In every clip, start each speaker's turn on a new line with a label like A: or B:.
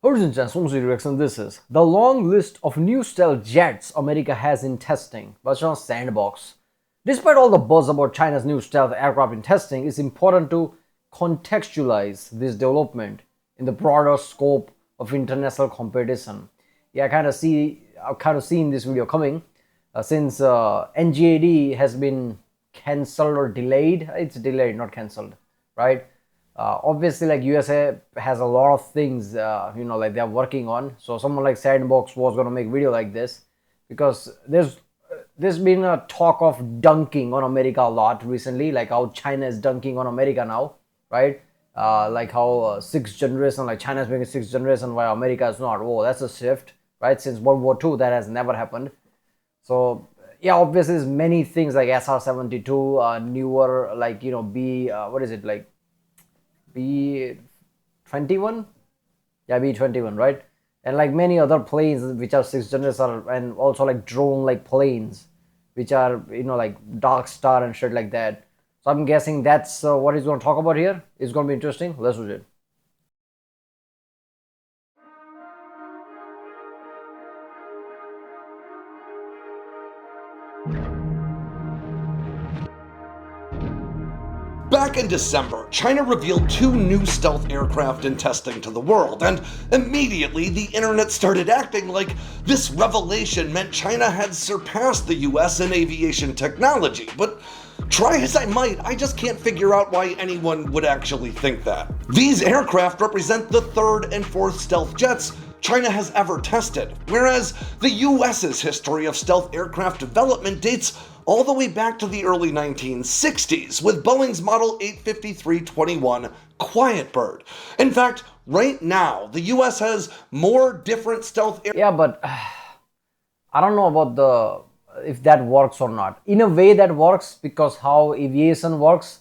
A: Ladies and gentlemen, this is the long list of new stealth jets America has in testing, but on Sandboxx. Despite all the buzz about China's new stealth aircraft in testing, it's important to contextualize this development in the broader scope of international competition. Yeah, I've kind of seen this video coming since NGAD has been cancelled or delayed. It's delayed, not cancelled, right? Obviously, like USA has a lot of things, like they're working on. So someone like Sandboxx was gonna make video like this because there's been a talk of dunking on America a lot recently, like how China is dunking on America now, right? Like how sixth generation, like China's making sixth generation, while America is not. Oh, that's a shift, right? Since World War II, that has never happened. So yeah, obviously, there's many things like SR-72, newer, like what is it like? B-21, yeah, B-21, right? And like many other planes which are sixth generation, and also like drone like planes which are like Dark Star and shit like that. So I'm guessing that's what he's going to talk about here. It's going to be interesting. Let's do it.
B: Back in December, China revealed two new stealth aircraft in testing to the world, and immediately the internet started acting like this revelation meant China had surpassed the US in aviation technology. But try as I might, I just can't figure out why anyone would actually think that. These aircraft represent the third and fourth stealth jets China has ever tested, whereas the US's history of stealth aircraft development dates all the way back to the early 1960s with Boeing's Model 853-21 Quiet Bird. In fact, right now, the US has more different stealth
A: Yeah, but I don't know about if that works or not. In a way that works, because how aviation works,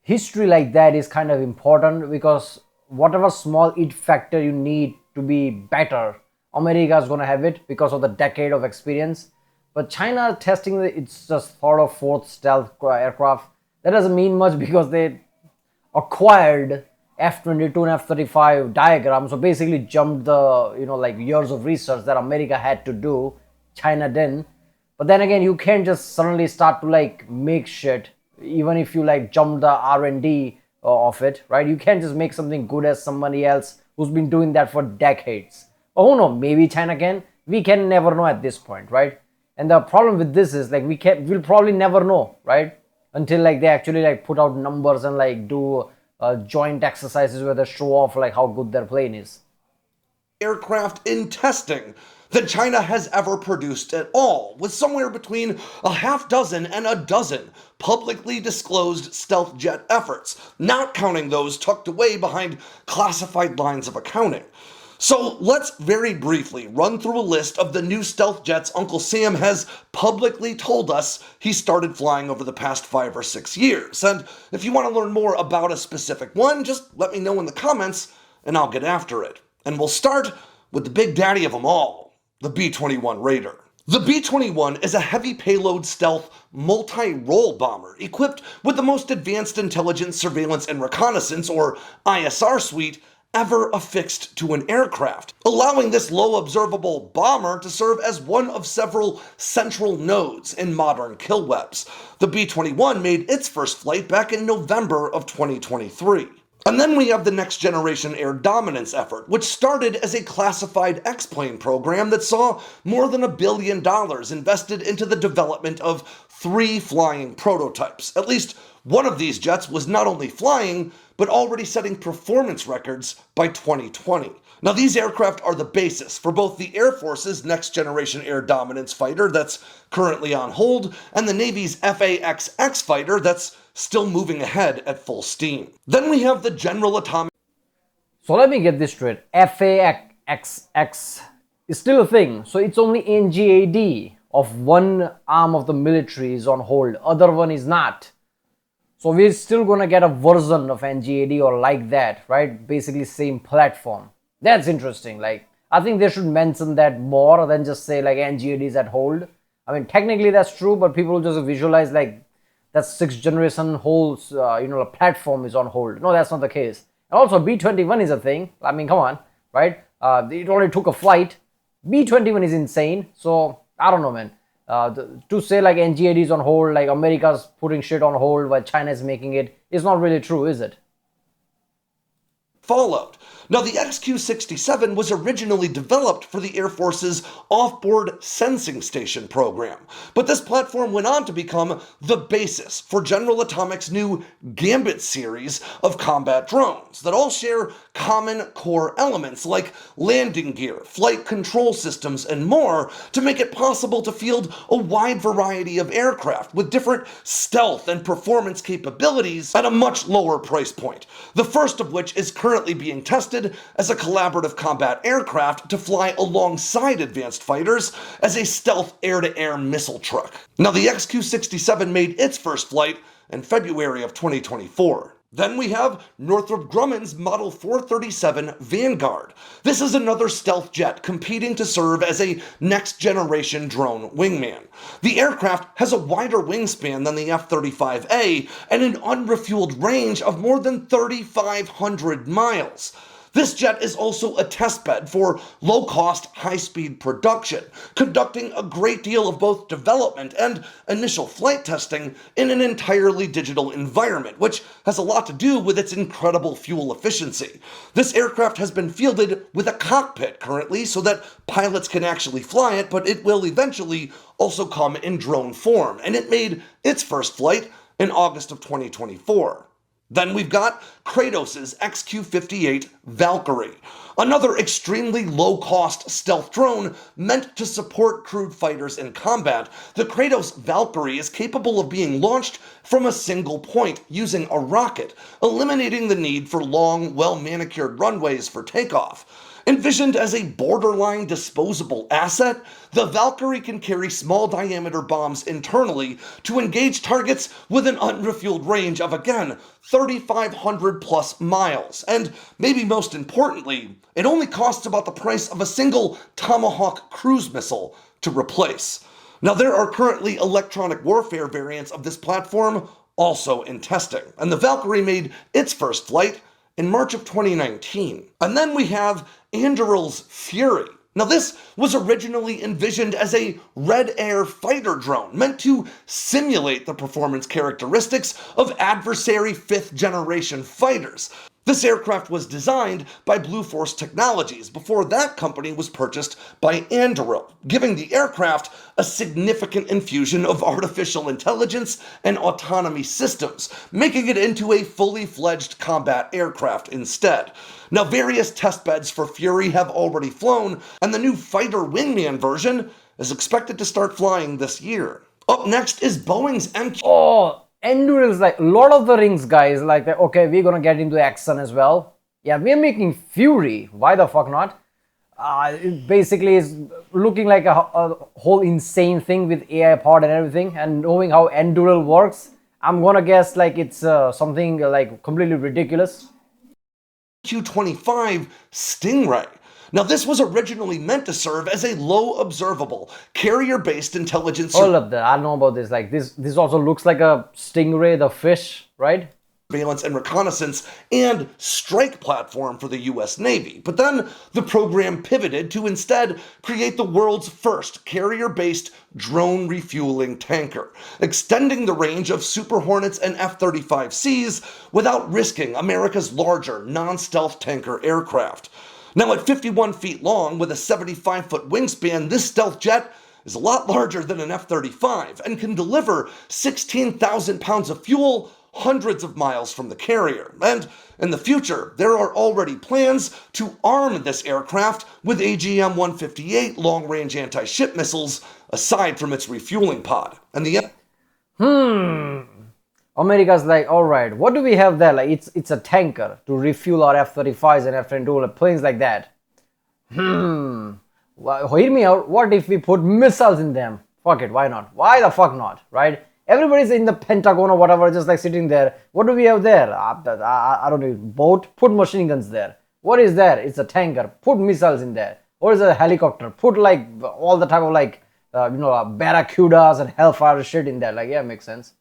A: history like that is kind of important, because whatever small it factor you need to be better, America is going to have it because of the decade of experience. But China testing it's just third or fourth stealth aircraft. That doesn't mean much because they acquired F-22 and F-35 diagram. So basically jumped the like years of research that America had to do. China didn't. But then again, you can't just suddenly start to like make shit, even if you like jump the R&D of it, right? You can't just make something good as somebody else who's been doing that for decades. Oh no, maybe China can. We can never know at this point, right? And the problem with this is like we'll probably never know, right? Until like they actually like put out numbers and like do joint exercises where they show off like how good their plane is.
B: Aircraft in testing that China has ever produced at all, with somewhere between a half dozen and a dozen publicly disclosed stealth jet efforts, not counting those tucked away behind classified lines of accounting. So let's very briefly run through a list of the new stealth jets Uncle Sam has publicly told us he started flying over the past 5 or 6 years. And if you want to learn more about a specific one, just let me know in the comments and I'll get after it. And we'll start with the big daddy of them all, the B-21 Raider. The B-21 is a heavy payload stealth multi-role bomber equipped with the most advanced intelligence, surveillance, and reconnaissance, or ISR suite, ever affixed to an aircraft, allowing this low observable bomber to serve as one of several central nodes in modern kill webs. The B-21 made its first flight back in November of 2023. And then we have the Next Generation Air Dominance effort, which started as a classified X-plane program that saw more than $1 billion invested into the development of 3 flying prototypes. At least one of these jets was not only flying, but already setting performance records by 2020. Now, these aircraft are the basis for both the Air Force's Next Generation Air Dominance fighter that's currently on hold, and the Navy's F/A-XX fighter that's still moving ahead at full steam. Then we have the General Atomic...
A: So let me get this straight. F/A-XX is still a thing. So it's only NGAD of one arm of the military is on hold. Other one is not. So we're still going to get a version of NGAD or like that, right? Basically same platform. That's interesting. Like, I think they should mention that more than just say like NGAD is at hold. I mean, technically that's true, but people just visualize like that 6th generation whole, platform is on hold. No, that's not the case. And also B-21 is a thing. I mean, come on, right? It only took a flight. B-21 is insane. So I don't know, man. To say like NGAD is on hold, like America's putting shit on hold while China is making it, is not really true, is it?
B: Fallout. Now, the XQ-67 was originally developed for the Air Force's Off-Board Sensing Station program, but this platform went on to become the basis for General Atomics' new Gambit series of combat drones that all share common core elements like landing gear, flight control systems, and more to make it possible to field a wide variety of aircraft with different stealth and performance capabilities at a much lower price point. The first of which is currently being tested as a collaborative combat aircraft to fly alongside advanced fighters as a stealth air-to-air missile truck. Now, the XQ-67 made its first flight in February of 2024. Then we have Northrop Grumman's Model 437 Vanguard. This is another stealth jet competing to serve as a next-generation drone wingman. The aircraft has a wider wingspan than the F-35A and an unrefueled range of more than 3,500 miles. This jet is also a testbed for low-cost, high-speed production, conducting a great deal of both development and initial flight testing in an entirely digital environment, which has a lot to do with its incredible fuel efficiency. This aircraft has been fielded with a cockpit currently so that pilots can actually fly it, but it will eventually also come in drone form, and it made its first flight in August of 2024. Then we've got Kratos' XQ-58 Valkyrie, another extremely low-cost stealth drone meant to support crewed fighters in combat. The Kratos Valkyrie is capable of being launched from a single point using a rocket, eliminating the need for long, well-manicured runways for takeoff. Envisioned as a borderline disposable asset, the Valkyrie can carry small diameter bombs internally to engage targets with an unrefueled range of, again, 3,500 plus miles. And maybe most importantly, it only costs about the price of a single Tomahawk cruise missile to replace. Now, there are currently electronic warfare variants of this platform also in testing, and the Valkyrie made its first flight in March of 2019. And then we have Anduril's Fury. Now, this was originally envisioned as a Red Air fighter drone meant to simulate the performance characteristics of adversary 5th generation fighters. This aircraft was designed by Blue Force Technologies before that company was purchased by Anduril, giving the aircraft a significant infusion of artificial intelligence and autonomy systems, making it into a fully fledged combat aircraft instead. Now, various testbeds for Fury have already flown, and the new fighter wingman version is expected to start flying this year. Up next is Boeing's MQ.
A: Oh, Enduril's like Lord of the Rings guys, like, okay, we're gonna get into action as well. Yeah, we're making Fury. Why the fuck not? It basically is looking like a whole insane thing with AI pod and everything. And knowing how Enduril works, I'm gonna guess like it's something like completely ridiculous.
B: Q-25 Stingray. Now, this was originally meant to serve as a low observable, carrier-based intelligence.
A: Hold up there, I don't know about this. Like this also looks like a stingray, the fish, right?
B: Surveillance and reconnaissance and strike platform for the US Navy. But then the program pivoted to instead create the world's first carrier-based drone refueling tanker, extending the range of Super Hornets and F-35Cs without risking America's larger non-stealth tanker aircraft. Now, at 51 feet long with a 75-foot wingspan, this stealth jet is a lot larger than an F-35 and can deliver 16,000 pounds of fuel hundreds of miles from the carrier. And in the future, there are already plans to arm this aircraft with AGM-158 long-range anti-ship missiles aside from its refueling pod. And the
A: America's like, all right, what do we have there? Like, it's a tanker to refuel our F-35s and F-22 planes like that. Well, hear me out. What if we put missiles in them? Fuck it, why not? Why the fuck not, right? Everybody's in the Pentagon or whatever, just like sitting there. What do we have there? I don't know. Boat, put machine guns there. What is there? It's a tanker. Put missiles in there. Or is it a helicopter? Put like all the type of like, barracudas and hellfire shit in there. Like, yeah, makes sense.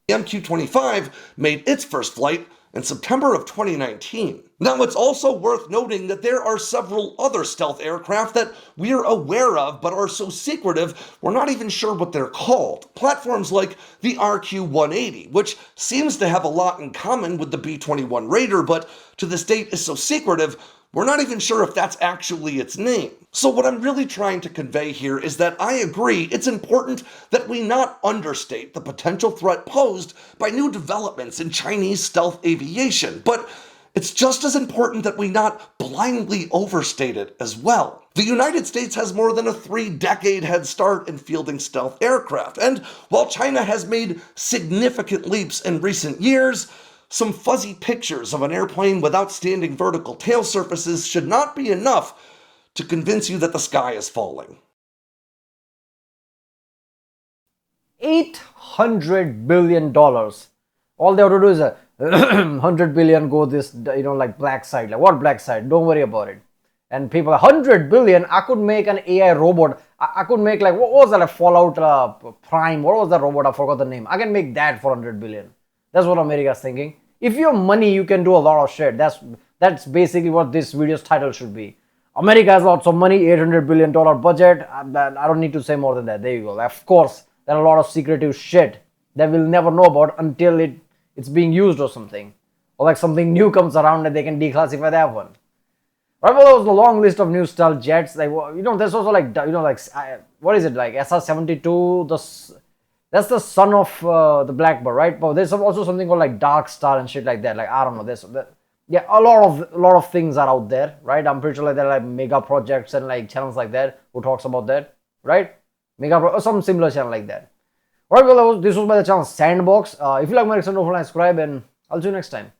B: MQ-25 made its first flight in September of 2019. Now, it's also worth noting that there are several other stealth aircraft that we're aware of but are so secretive we're not even sure what they're called. Platforms like the RQ 180, which seems to have a lot in common with the B 21 Raider, but to this date is so secretive we're not even sure if that's actually its name. So, what I'm really trying to convey here is that I agree it's important that we not understate the potential threat posed by new developments in Chinese stealth aviation, but it's just as important that we not blindly overstate it as well. The United States has more than a 3-decade head start in fielding stealth aircraft, and while China has made significant leaps in recent years, some fuzzy pictures of an airplane with outstanding vertical tail surfaces should not be enough to convince you that the sky is falling.
A: $800 billion. All they have to do is 100 billion go this, like black side. Like, what black side? Don't worry about it. And people, 100 billion, I could make an AI robot. I could make, like, what was that, like Fallout Prime? What was that robot? I forgot the name. I can make that for 100 billion. That's what America's thinking. If you have money, you can do a lot of shit. That's basically what this video's title should be. America has lots of money, $800 billion budget. I don't need to say more than that. There you go. Of course, there are a lot of secretive shit that we'll never know about until it's being used or something. Or like something new comes around and they can declassify that one. Right, well, that was a long list of new stealth jets. Like, there's also like, what is it, like SR-72? That's the son of the Blackbird, right? But there's also something called like Dark Star and shit like that. Like, I don't know. Yeah, a lot of things are out there, right? I'm pretty sure like there are like mega projects and like channels like that who talks about that, right? Or some similar channel like that. Alright, well, this was by the channel Sandboxx. If you like my content, don't forget to subscribe, and I'll see you next time.